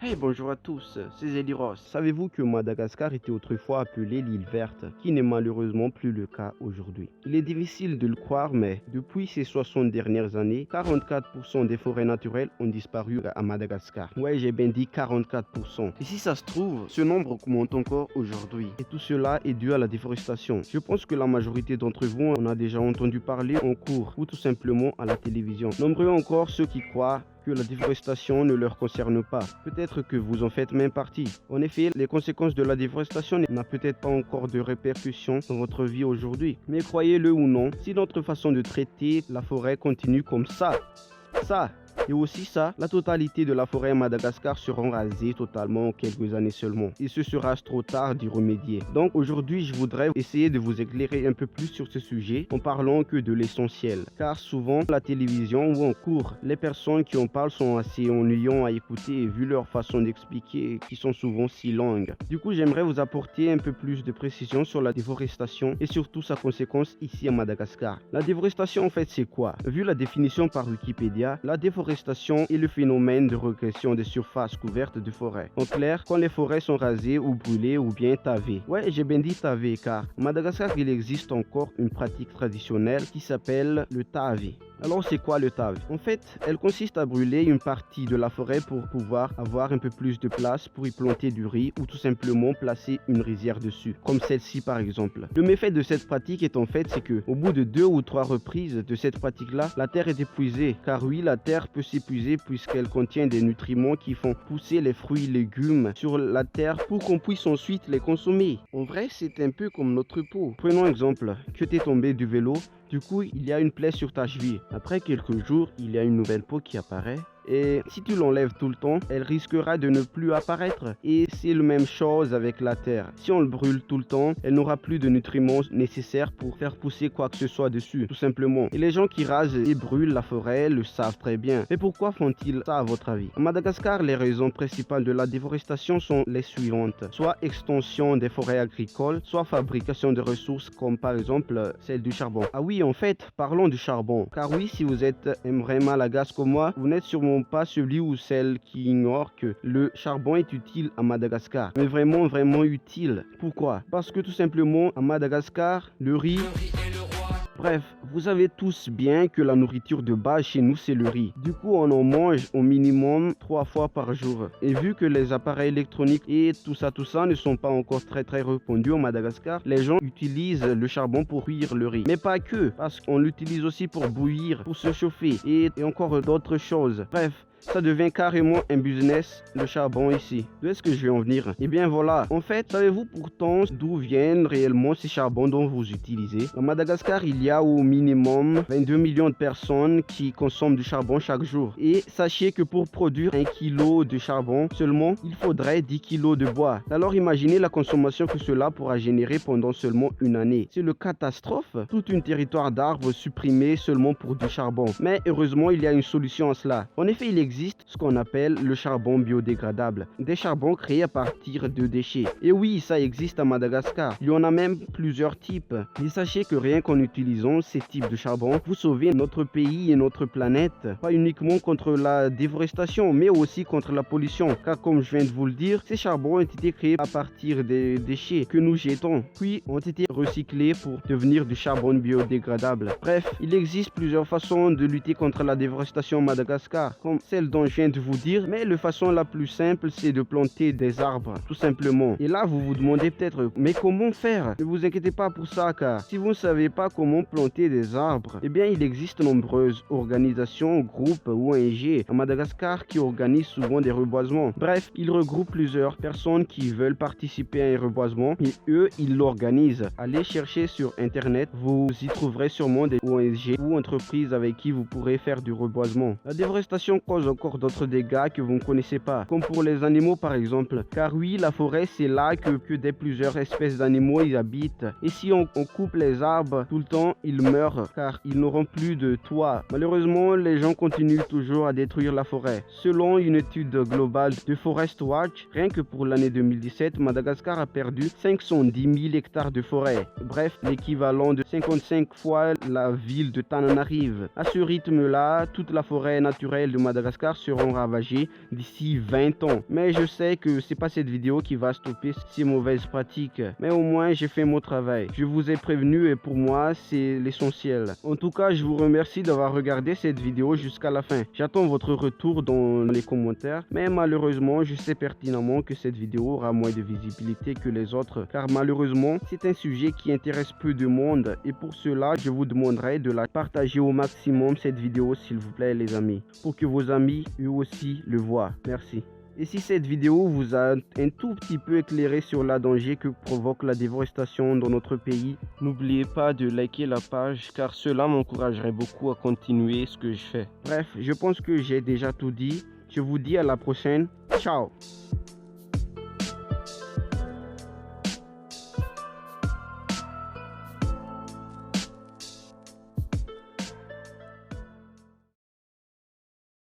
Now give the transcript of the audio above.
Hey, bonjour à tous, c'est Zeliros. Savez-vous que Madagascar était autrefois appelée l'île verte, qui n'est malheureusement plus le cas aujourd'hui? Il est difficile de le croire, mais depuis ces 60 dernières années, 44% des forêts naturelles ont disparu à Madagascar. Ouais, j'ai bien dit 44%. Et si ça se trouve, ce nombre augmente encore aujourd'hui. Et tout cela est dû à la déforestation. Je pense que la majorité d'entre vous en a déjà entendu parler en cours ou tout simplement à la télévision. Nombreux encore ceux qui croient que la déforestation ne leur concerne pas. Peut-être que vous en faites même partie. En effet, les conséquences de la déforestation n'ont peut-être pas encore de répercussions dans votre vie aujourd'hui. Mais croyez-le ou non, si notre façon de traiter la forêt continue comme ça, et aussi ça, la totalité de la forêt à Madagascar seront rasées totalement en quelques années seulement. Et ce sera trop tard d'y remédier. Donc aujourd'hui, je voudrais essayer de vous éclairer un peu plus sur ce sujet en parlant que de l'essentiel. Car souvent, à la télévision ou en cours, les personnes qui en parlent sont assez ennuyantes à écouter vu leur façon d'expliquer qui sont souvent si longues. Du coup, j'aimerais vous apporter un peu plus de précision sur la déforestation et surtout sa conséquence ici à Madagascar. La déforestation en fait c'est quoi? Vu la définition par Wikipédia, la déforestation est le phénomène de régression des surfaces couvertes de forêts. En clair, quand les forêts sont rasées ou brûlées ou bien tavées. Ouais, j'ai bien dit tavées car à Madagascar, il existe encore une pratique traditionnelle qui s'appelle le tavé. Alors c'est quoi le tave? En fait, elle consiste à brûler une partie de la forêt pour pouvoir avoir un peu plus de place pour y planter du riz ou tout simplement placer une rizière dessus, comme celle-ci par exemple. Le méfait de cette pratique est en fait c'est que au bout de 2 ou 3 reprises de cette pratique-là, la terre est épuisée. Car oui, la terre peut s'épuiser puisqu'elle contient des nutriments qui font pousser les fruits et légumes sur la terre pour qu'on puisse ensuite les consommer. En vrai, c'est un peu comme notre peau. Prenons exemple, que tu es tombé du vélo. Du coup, il y a une plaie sur ta cheville. Après quelques jours, il y a une nouvelle peau qui apparaît. Et si tu l'enlèves tout le temps, elle risquera de ne plus apparaître. Et c'est la même chose avec la terre. Si on le brûle tout le temps, elle n'aura plus de nutriments nécessaires pour faire pousser quoi que ce soit dessus, tout simplement. Et les gens qui rasent et brûlent la forêt le savent très bien. Mais pourquoi font-ils ça à votre avis? À Madagascar, les raisons principales de la déforestation sont les suivantes. Soit extension des forêts agricoles, soit fabrication de ressources comme par exemple celle du charbon. Ah oui, en fait, parlons du charbon. Car oui, si vous êtes un vrai malagasse comme moi, vous n'êtes sûrement pas celui ou celle qui ignore que le charbon est utile à Madagascar. Mais vraiment utile. Pourquoi? Parce que tout simplement, à Madagascar, le riz... Bref, vous savez tous bien que la nourriture de base chez nous c'est le riz. Du coup, on en mange au minimum 3 fois par jour. Et vu que les appareils électroniques et tout ça ne sont pas encore très répandus au Madagascar, les gens utilisent le charbon pour cuire le riz. Mais pas que, parce qu'on l'utilise aussi pour bouillir, pour se chauffer et encore d'autres choses. Bref, ça devient carrément un business, le charbon ici. D'où est-ce que je vais en venir? Eh bien voilà, en fait, savez-vous pourtant d'où viennent réellement ces charbons dont vous utilisez? À Madagascar, il y a au minimum 22 millions de personnes qui consomment du charbon chaque jour. Et sachez que pour produire 1 kilo de charbon seulement, il faudrait 10 kilos de bois. Alors imaginez la consommation que cela pourra générer pendant seulement une année. C'est le catastrophe. Tout un territoire d'arbres supprimé seulement pour du charbon. Mais heureusement, il y a une solution à cela. En effet, il existe ce qu'on appelle le charbon biodégradable, des charbons créés à partir de déchets. Et oui, ça existe à Madagascar. Il y en a même plusieurs types. Et sachez que rien qu'en utilisant ces types de charbon, vous sauvez notre pays et notre planète, pas uniquement contre la déforestation, mais aussi contre la pollution. Car comme je viens de vous le dire, ces charbons ont été créés à partir des déchets que nous jetons, puis ont été recyclés pour devenir du charbon biodégradable. Bref, il existe plusieurs façons de lutter contre la déforestation à Madagascar, comme celle dont je viens de vous dire, mais la façon la plus simple c'est de planter des arbres, tout simplement. Et là vous vous demandez peut-être, mais comment faire? Ne vous inquiétez pas pour ça, car si vous ne savez pas comment planter des arbres, eh bien il existe nombreuses organisations, groupes ou ONG à Madagascar qui organisent souvent des reboisements. Bref, ils regroupent plusieurs personnes qui veulent participer à un reboisement et eux ils l'organisent. Allez chercher sur internet, vous y trouverez sûrement des ONG ou entreprises avec qui vous pourrez faire du reboisement. La déforestation cause encore d'autres dégâts que vous ne connaissez pas, comme pour les animaux par exemple. Car oui, la forêt c'est là que des plusieurs espèces d'animaux y habitent. Et si on coupe les arbres tout le temps, ils meurent car ils n'auront plus de toit. Malheureusement, les gens continuent toujours à détruire la forêt. Selon une étude globale de Forest Watch, rien que pour l'année 2017, Madagascar a perdu 510 000 hectares de forêt. Bref, l'équivalent de 55 fois la ville de Tananarive. À ce rythme-là, toute la forêt naturelle de Madagascar Madagascar seront ravagées d'ici 20 ans. Mais je sais que c'est pas cette vidéo qui va stopper ces mauvaises pratiques. Mais au moins j'ai fait mon travail. Je vous ai prévenu et pour moi c'est l'essentiel. En tout cas, je vous remercie d'avoir regardé cette vidéo jusqu'à la fin. J'attends votre retour dans les commentaires. Mais malheureusement, je sais pertinemment que cette vidéo aura moins de visibilité que les autres. Car malheureusement, c'est un sujet qui intéresse peu de monde. Et pour cela, je vous demanderai de la partager au maximum cette vidéo s'il vous plaît les amis. Pour que vos amis eux aussi le voient. Merci. Et si cette vidéo vous a un tout petit peu éclairé sur le danger que provoque la déforestation dans notre pays, n'oubliez pas de liker la page car cela m'encouragerait beaucoup à continuer ce que je fais. Bref, je pense que j'ai déjà tout dit. Je vous dis à la prochaine. Ciao!